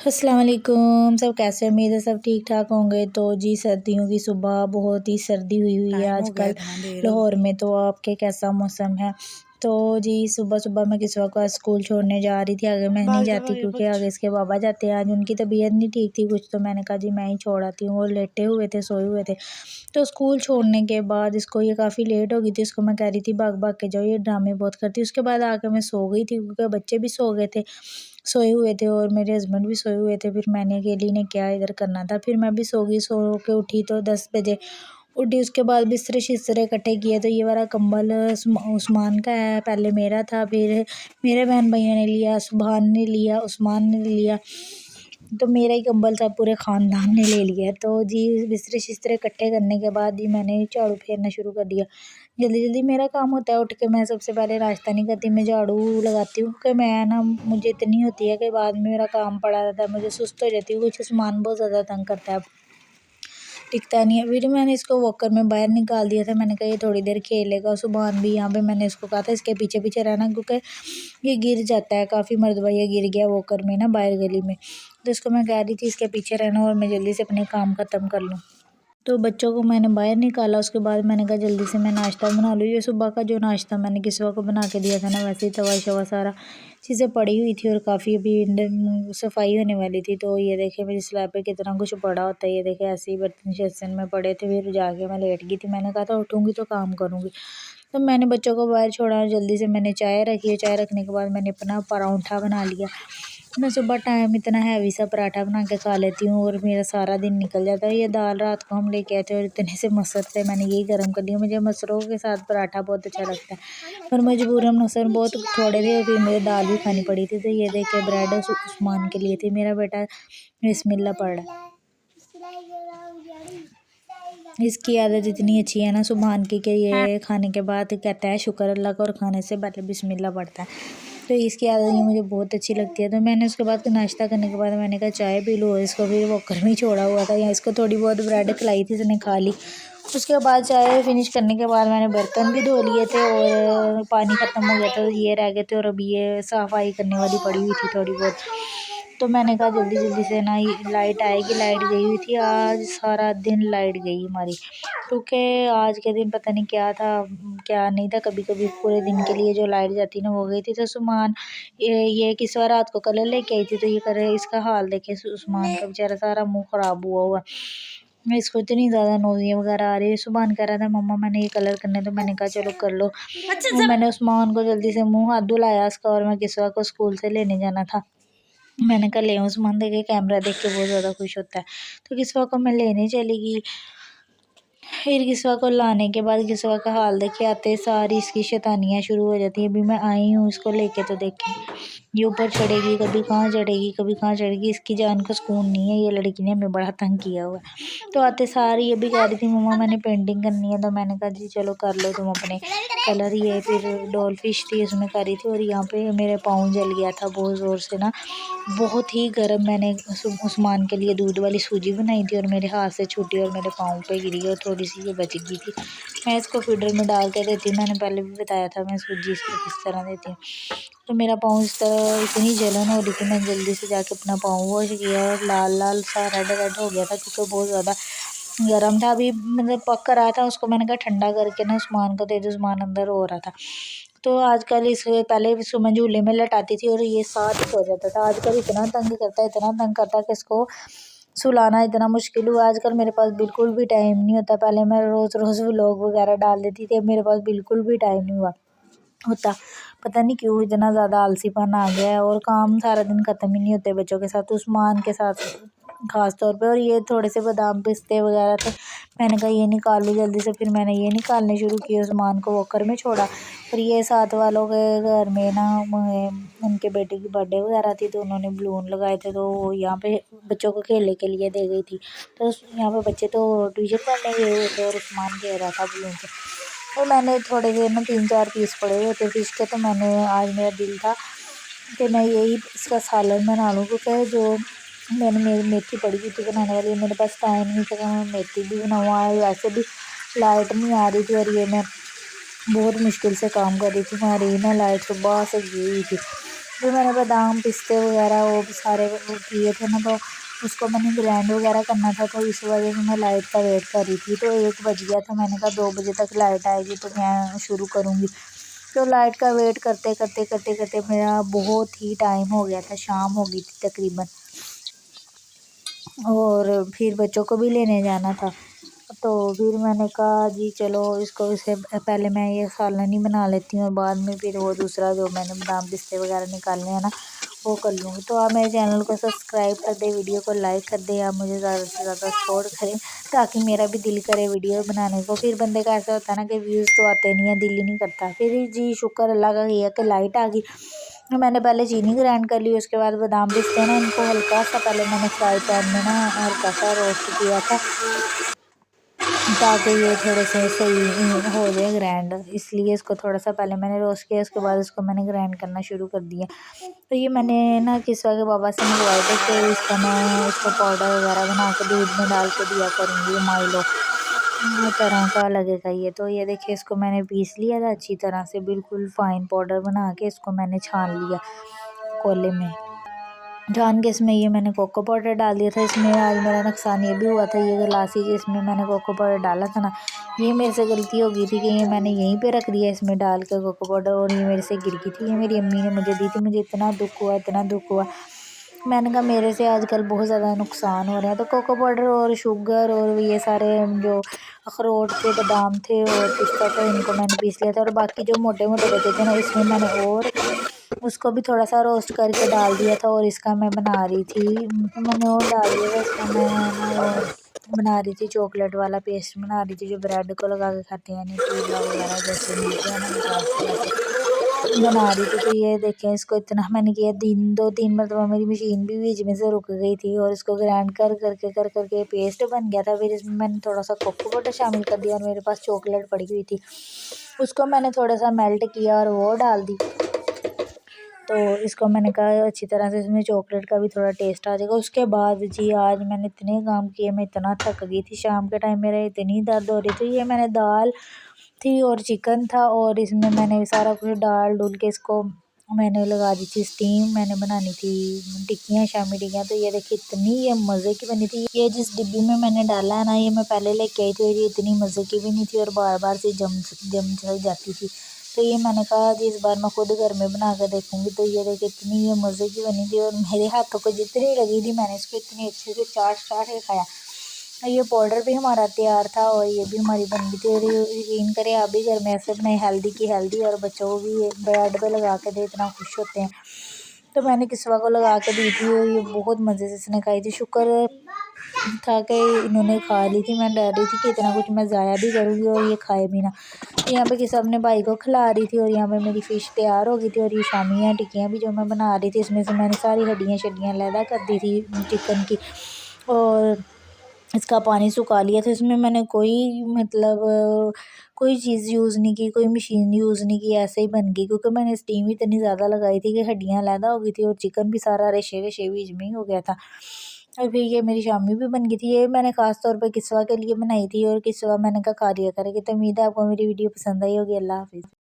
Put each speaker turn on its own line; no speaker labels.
अस्सलाम वालेकुम। सब कैसे हैं? उम्मीद है सब ठीक ठाक होंगे। तो जी सर्दियों की सुबह बहुत ही सर्दी हुई है
टाइम हो गया,
आजकल
इतना देर हो
लाहौर
गई।
में। तो आपके कैसा मौसम है? तो जी सुबह सुबह मैं किस्वा को आज स्कूल छोड़ने जा रही थी। आगे मैं नहीं
भाग जा
जाती
भाग जा
क्योंकि
बच।
आगे इसके बाबा जाते हैं। आज उनकी तबीयत नहीं ठीक थी कुछ, तो मैंने कहा जी मैं ही छोड़ आती हूँ। वो लेटे हुए थे, सोए हुए थे। तो स्कूल छोड़ने के बाद इसको ये काफ़ी लेट हो गई थी। इसको मैं कह रही थी भाग भाग के जाओ, ये ड्रामे बहुत करती। उसके बाद आके मैं सो गई थी क्योंकि बच्चे भी सो गए थे, सोए हुए थे, और मेरे हस्बैंड भी सोए हुए थे। फिर मैंने अकेली ने क्या इधर करना था। फिर मैं भी सो गई। सो के उठी तो 10 बजे उठी। उसके बाद बिस्तरे शिस्तरे इकट्ठे किए। तो ये वाला कंबल उस्मान का है, पहले मेरा था, फिर मेरे बहन भाइयों ने लिया, सुबहान ने लिया, उस्मान ने लिया। तो मेरा ही कंबल सब पूरे ख़ानदान ने ले लिया। तो जी बिस्तरे शिस्तरे इकट्ठे करने के बाद जी मैंने झाड़ू फेरना शुरू कर दिया। जल्दी जल्दी मेरा काम होता है। उठ के मैं सबसे पहले नाश्ता नहीं करती, मैं झाड़ू लगाती हूँ क्योंकि मैं ना मुझे इतनी होती है कि बाद में मेरा काम पड़ा रहता है, मुझे सुस्त हो जाती हूँ। कुछ सामान बहुत ज़्यादा तंग करता है, टिकता नहीं है। फिर मैंने इसको वॉकर में बाहर निकाल दिया था। मैंने कहा ये थोड़ी देर खेलेगा। सुबह भी यहाँ पे मैंने इसको कहा था इसके पीछे पीछे रहना क्योंकि ये गिर जाता है। काफ़ी मरतबा ये गिर गया वॉकर में ना, बाहर गली में। तो इसको मैं कह रही थी इसके पीछे रहना और मैं जल्दी से अपने काम ख़त्म कर लूँ। तो बच्चों को मैंने बाहर निकाला। उसके बाद मैंने कहा जल्दी से मैं नाश्ता बना लूँ। ये सुबह का जो नाश्ता मैंने किस्वा को बना के दिया था ना, वैसे ही तवा शवा सारा चीज़ें पड़ी हुई थी और काफ़ी अभी सफाई होने वाली थी। तो ये देखे मेरी स्लैब पे कितना कुछ पड़ा होता है। ये देखे ऐसे ही बर्तन शर्तन में पड़े थे। फिर जाके मैं लेट गई थी। मैंने कहा था उठूँगी तो काम करूँगी। तो मैंने बच्चों को बाहर छोड़ा, जल्दी से मैंने चाय रखी है। चाय रखने के बाद मैंने अपना पराठा बना लिया। मैं सुबह टाइम इतना हैवी सा पराठा बना के खा लेती हूँ और मेरा सारा दिन निकल जाता है। ये दाल रात को हम लेके आए थे और इतने से मसर थे, मैंने यही गर्म कर लिया। मुझे मसरों के साथ पराठा बहुत अच्छा लगता है, पर मजबूरन मसर बहुत थोड़े थे और फिर मुझे दाल भी खानी पड़ी थी। तो ये देखे ब्रेड उस्मान के लिए थी। मेरा बेटा बिस्मिल्लाह पढ़ रहा है। इसकी आदत इतनी अच्छी है ना सुबहान की कि ये खाने के बाद कहता है शुक्र अल्लाह का, और खाने से पहले बिस्मिल्लाह पढ़ता है। तो इसकी आदत ये मुझे बहुत अच्छी लगती है। तो मैंने उसके बाद नाश्ता करने के बाद मैंने कहा चाय पी लो। इसको फिर वॉकर में ही छोड़ा हुआ था, या इसको थोड़ी बहुत ब्रेड खिलाई थी, इसने खा ली। उसके बाद चाय फिनिश करने के बाद मैंने बर्तन भी धो लिए थे और पानी ख़त्म हो गया था, ये रह गए थे और अभी ये सफाई करने वाली पड़ी हुई थी थोड़ी बहुत। तो मैंने कहा जल्दी जल्दी से ना लाइट आएगी। लाइट गई हुई थी, आज सारा दिन लाइट गई हमारी क्योंकि आज के दिन पता नहीं क्या था क्या नहीं था। कभी कभी पूरे दिन के लिए जो लाइट जाती ना वो गई थी। तो सुमान ये किस बार रात को कलर लेके आई थी। तो ये करे इसका हाल देखे, उस्मान का बेचारा सारा मुंह ख़राब हुआ हुआ। मैं इसको इतनी ज़्यादा नोज़ियाँ वगैरह आ रही है। सुबहान कह रहा था मम्मा मैंने ये कलर करने, तो मैंने कहा चलो कर लो। मैंने उस्मान को जल्दी से मुंह हाथ धुलाया उसका, और मैं किस्वा को स्कूल से लेने जाना था। मैंने कहा ले उस्मान देखे, कैमरा देख के बहुत ज़्यादा खुश होता है। तो किस्वा को मैं लेने चली गई। फिर किस्वा को लाने के बाद किस्वा का हाल देखे, आते सारी इसकी शैतानियाँ शुरू हो जाती हैं। अभी मैं आई हूँ इसको लेके, तो देखें ये ऊपर चढ़ेगी, कभी कहाँ चढ़ेगी, कभी कहाँ चढ़ेगी। इसकी जान को सुकून नहीं है। ये लड़की ने हमें बड़ा तंग किया हुआ है। तो आते सारी ये भी कह रही थी मम्मा मैंने पेंटिंग करनी है। तो मैंने कहा जी चलो कर लो तुम अपने कलर। ये फिर डॉल फिश थी उसमें करी थी, और यहाँ पे मेरे पाँव जल गया था बहुत ज़ोर से ना, बहुत ही गर्म। मैंने उस्मान के लिए दूध वाली सूजी बनाई थी और मेरे हाथ से छूटी और मेरे पाँव पे गिरी और थोड़ी सी ये बच गई थी। मैं इसको फीडर में डाल के देती हूँ, मैंने पहले भी बताया था मैं सूजी इसको किस तरह देती हूँ। तो मेरा पाँव इस तरह इतनी जलन हो रही थी, मैं जल्दी से जाके अपना पाँव वॉश किया और लाल लाल सा रेड रेड हो गया था क्योंकि बहुत ज़्यादा गर्म था। अभी मतलब पक रहा था, उसको मैंने कहा ठंडा करके ना उस्मान को दे दो, उस्मान अंदर हो रहा था। तो आजकल इससे पहले सुबह झूले में लटाती थी और ये साथ ही सो जाता था। आजकल इतना तंग करता है, इतना तंग करता है कि इसको सुलाना इतना मुश्किल हुआ। आजकल मेरे पास बिल्कुल भी टाइम नहीं होता। पहले मैं रोज़ रोज़ व्लॉग वगैरह डाल देती थी, अब मेरे पास बिल्कुल भी टाइम नहीं होता। पता नहीं क्यों इतना ज़्यादा आलसीपन आ गया है और काम सारा दिन ख़त्म ही नहीं होते बच्चों के साथ, उस्मान के साथ ख़ास तौर पे। और ये थोड़े से बादाम पिस्ते वगैरह थे, मैंने कहा ये निकाल लूँ जल्दी से। फिर मैंने ये निकालने शुरू किए, उस्मान को वॉकर में छोड़ा। और ये साथ वालों के घर में ना उनके बेटे की बर्थडे वगैरह थी, तो उन्होंने बलून लगाए थे, तो यहाँ पे बच्चों को खेलने के लिए दे गई थी। तो यहाँ पे बच्चे तो ट्यूशन पढ़ने गए हुए थे और उस्मान खेल रहा था बलून से। तो मैंने थोड़े देर में 3-4 पीस पड़े हुए थे फिश के, तो मैंने आज मेरा दिल था कि मैं यही इसका सालन बना लूँ क्योंकि जो मेरी मेथी पड़ी हुई थी बनाने वाली, मेरे पास टाइम नहीं था कि मैं मेथी भी बनाऊँ। आज वैसे भी लाइट नहीं आ रही थी और ये मैं बहुत मुश्किल से काम कर रही थी। हमारी ना लाइट सुबह से गई हुई थी। फिर मैंने बादाम पिस्ते वगैरह वो सारे वो किए थे ना, तो उसको मैंने ग्राइंड वगैरह करना था, तो इस वजह से मैं लाइट का वेट कर रही थी। तो 1 बज गया था, मैंने कहा 2 बजे तक लाइट आएगी तो मैं शुरू करूँगी। तो लाइट का वेट करते करते करते करते मेरा बहुत ही टाइम हो गया था, शाम हो गई थी तकरीबन। और फिर बच्चों को भी लेने जाना था, तो फिर मैंने कहा जी चलो इसको इससे पहले मैं ये सालन ही बना लेती हूँ, और बाद में फिर वो दूसरा जो मैंने बादाम पिस्ते वगैरह निकालने हैं ना वो कर लूँगी। तो आप मेरे चैनल को सब्सक्राइब कर दें, वीडियो को लाइक कर दें, आप मुझे ज़्यादा से ज़्यादा सपोर्ट करें ताकि मेरा भी दिल करे वीडियो बनाने को। फिर बंदे का ऐसा होता है ना कि व्यूज़ तो आते नहीं है, दिल ही नहीं करता। फिर जी शुक्र अल्लाह का ये कि लाइट आ गई। तो मैंने पहले चीनी ग्राइंड कर ली, उसके बाद बादाम पिस्ते ना इनको हल्का सा पहले मैंने फ्राई पैन में ना हल्का सा रोस्ट किया था, ताकि ये थोड़े से सही हो जाए ग्राइंड, इसलिए इसको थोड़ा सा पहले मैंने रोस्ट किया, उसके बाद इसको मैंने ग्राइंड करना शुरू कर दिया। तो ये मैंने ना किस्सा के पापा से मंगवाए थे कि इसको पाउडर वगैरह बना के दूध में डाल के दिया करूँगी, माइलो तरह का लगेगा ये। तो ये देखिए इसको मैंने पीस लिया था अच्छी तरह से, बिल्कुल फाइन पाउडर बना के इसको मैंने छान लिया कोले में। जान के इसमें ये मैंने कोको पाउडर डाल दिया था। इसमें आज मेरा नुकसान ये भी हुआ था, ये गिलासी जिसमें मैंने कोको पाउडर डाला था ना, ये मेरे से गलती हो गई थी कि ये मैंने यहीं पे रख दिया इसमें डाल के कोको पाउडर, और ये मेरे से गिर गई थी। ये मेरी अम्मी ने मुझे दी थी, मुझे इतना दुख हुआ, इतना दुख हुआ। मैंने कहा मेरे से आजकल बहुत ज़्यादा नुकसान हो रहे हैं। तो कोको पाउडर और शुगर और ये सारे जो अखरोट थे, बादाम थे और पिस्ता था, इनको मैंने पीस लिया था, और बाकी जो मोटे मोटे बचे थे ना इसमें मैंने और उसको भी थोड़ा सा रोस्ट करके डाल दिया था, और इसका मैं बना रही थी, मैंने और डाल दिया था इसका, मैं ना वो बना रही थी चॉकलेट वाला पेस्ट बना रही थी, जो ब्रेड को लगा के खाते हैं न्यूट्रेला वगैरह जैसे मिलते हैं ना बाजार से, वैसे बना रही थी। तो ये देखें इसको इतना मैंने किया, 2-3 मरतबा मेरी मशीन भी बीच में से रुक गई थी, और इसको ग्राइंड कर करके पेस्ट बन गया था। फिर इसमें मैंने थोड़ा सा कोको पाउडर शामिल कर दिया, और मेरे पास चॉकलेट पड़ी हुई थी, उसको मैंने थोड़ा सा मेल्ट किया और वो डाल दी। तो इसको मैंने कहा अच्छी तरह से इसमें चॉकलेट का भी थोड़ा टेस्ट आ जाएगा। उसके बाद जी आज मैंने इतने काम किए, मैं इतना थक गई थी, शाम के टाइम मेरे इतनी दर्द हो रही थी। ये मैंने दाल थी और चिकन था, और इसमें मैंने सारा कुछ डाल डूल के इसको मैंने लगा दी थी स्टीम, मैंने बनानी थी टिक्कियाँ, शामी टिक्कियाँ। तो ये देखिए इतनी ये मज़े की बनी थी। ये जिस डिब्बी में मैंने डाला है ना, ये मैं पहले लेके आई थी, और ये इतनी मज़े की भी नहीं थी, और बार बार से जम जाती थी। तो ये मैंने कहा जी इस बार मैं खुद घर में बना कर देखूँगी। तो ये देखिए इतनी ये मज़े की बनी थी, और मेरे हाथों को जितनी लगी थी मैंने इसको इतनी अच्छे से चाट चाट के खाया। ये पाउडर भी हमारा तैयार था, और ये भी हमारी बन गई थी। और यकीन करें आप भी घर में ऐसे बनाए, हेल्दी की हेल्दी, और बच्चों को भी ब्रेड पे लगा के दे, इतना खुश होते हैं। तो मैंने किस्वा को लगा के दी थी, और ये बहुत मज़े से इसने खाई थी। शुक्र था कि इन्होंने खा ली थी, मैं डर रही थी कि इतना कुछ मैं ज़ाया भी करूँगी और ये खाए भी ना। तो यहाँ पे किसी अपने भाई को खिला रही थी, और यहाँ पे मेरी फ़िश तैयार हो गई थी, और ये शामियाँ टिक्कियाँ भी जो मैं बना रही थी, इसमें से मैंने सारी हड्डियाँ शड्डियाँ अलहदा कर दी थी चिकन की, और इसका पानी सुखा लिया था। इसमें मैंने कोई मतलब कोई चीज़ यूज़ नहीं की, कोई मशीन यूज़ नहीं की, ऐसे ही बन गई, क्योंकि मैंने स्टीम इतनी ज़्यादा लगाई थी कि हड्डियाँ अलहदा हो गई थी, और चिकन भी सारा रेशे बीच में ही हो गया था। और फिर ये मेरी शामी भी बन गई थी। ये मैंने ख़ास तौर पे किस्वा के लिए बनाई थी, और किस्वा मैंने कहा खा लिया करेगी। तो उम्मीद है आपको मेरी वीडियो पसंद आई होगी। अल्लाह हाफ़िज़।